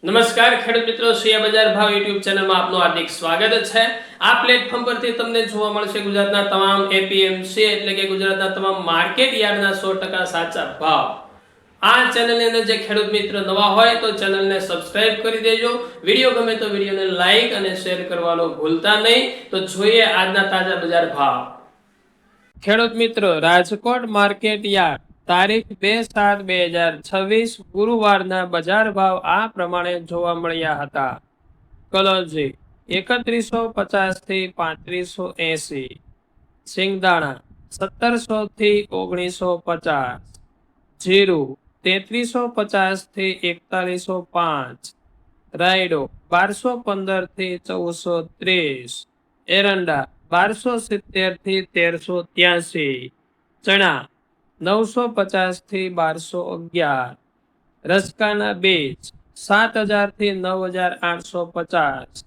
નમસ્કાર ખેડૂત મિત્રો, શેર બજાર ભાવ યુટ્યુબ ચેનલમાં આપનું હાર્દિક સ્વાગત છે। આ પ્લેટફોર્મ પરથી તમને જોવા મળશે ગુજરાતના તમામ એપીએમસી એટલે કે ગુજરાતના તમામ માર્કેટ યાર્ડના 100% સાચા ભાવ। આ ચેનલની અંદર જે ખેડૂત મિત્ર નવા હોય તો ચેનલને સબસ્ક્રાઇબ કરી દેજો। વિડીયો ગમે તો વિડીયોને લાઈક અને શેર કરવાનું ભૂલતા નહીં। તો જોઈએ આજના તાજા બજાર ભાવ। ખેડૂત મિત્રો, રાજકોટ માર્કેટ યાર્ડ તારીખ 2/7/2026 ગુરુવારના બજાર ભાવ આ પ્રમાણે જોવા મળ્યા હતા। કલોજી 3150 થી 3580, સિંગદાણા 1700 થી 1950, જીરું 3350 થી 4105, રાયડો 1215 થી 1430, એરંડા 1270 થી 1383, ચણા 950 થી 1211, રસકાના બીજ 7000 થી 9850,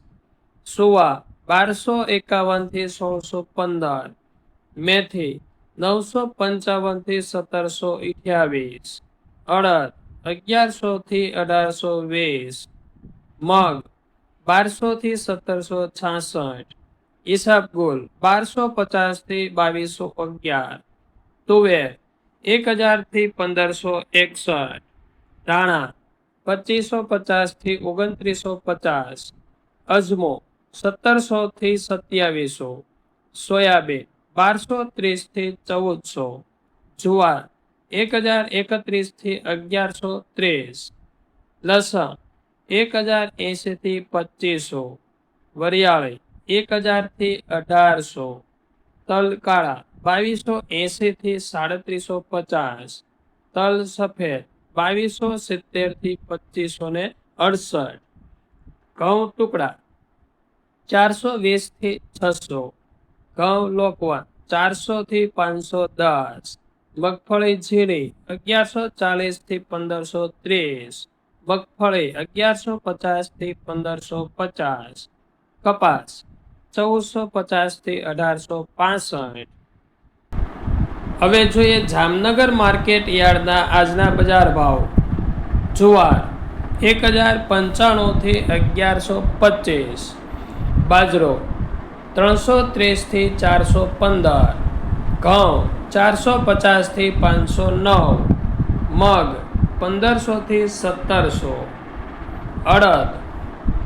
સુવા 1251 થી 1615, મેથી 955 થી 1728, અડદ 1100 થી 1820, મગ 1200 થી 1766, ઈસબગુલ 1250 થી 2211, તુવેર 1000 થી 1561, ધાણા 2550 થી 2950, અજમો 1700 થી 2700, સોયાબીન 1230 થી 1400, જુવાર 1031 થી 1130, લસણ 1080 થી 2500, વરિયાળી 1000 થી 1800, તલ કાળા 2280 થી 3750, તલ સફેદ 2270 થી 2568, ઘઉં ટુકડા 420 થી 600, ઘઉં લોકવન 400 થી 510, મગફળી ઝીણી 1140 થી 1530, મગફળી 1150 થી 1550, કપાસ 1450 થી 1865। હવે જોઈએ જામનગર માર્કેટ યાર્ડના આજના બજાર ભાવ। જુવાર 1095 થી 1125, બાજરો 330 થી 415, ઘઉં 450 થી 509, મગ 1500 થી 1700, અડદ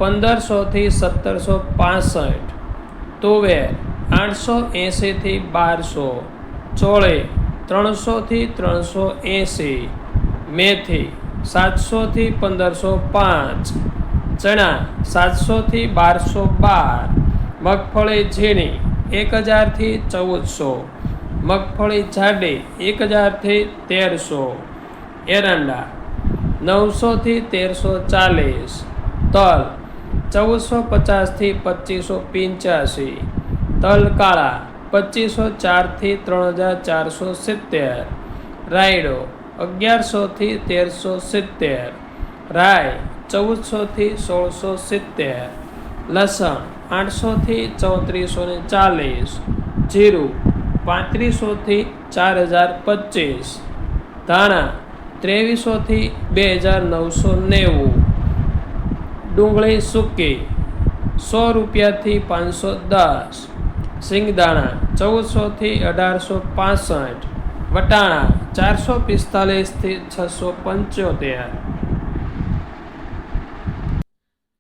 1500 થી 1765, તુવેર 880 થી 1200, ચોળી 300 થી 380, મેથી 700 થી 1505, ચણા 700 થી 1212, મગફળી ઝીણી 1000 થી 1400, મગફળી જાડી 1000 થી 1300, એરંડા 900 થી 1340, તલ 1450 થી 2585, તલ કાળા 2504 થી 3470, રાયડો 1100 થી 1370, રાય 1400 થી 1670, લસણ 800 થી 3440, જીરું 3500 થી 4025, ધાણા 2300 થી 2990, ડુંગળી સૂકી 100 રૂપિયાથી 510, સિંગદાણા 1400 થી 1865, વટાણા 445 થી 675।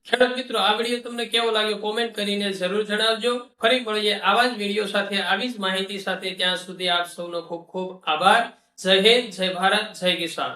ખેડૂત મિત્રો, આ વિડીયો તમને કેવો લાગ્યો કોમેન્ટ કરીને જરૂર જણાવજો। ફરી મળીએ આવા જ વિડીયો સાથે, આવી જ માહિતી સાથે। ત્યાં સુધી આપ સૌનો ખૂબ ખૂબ આભાર। જય હિન્દ, જય ભારત, જય કિસાન।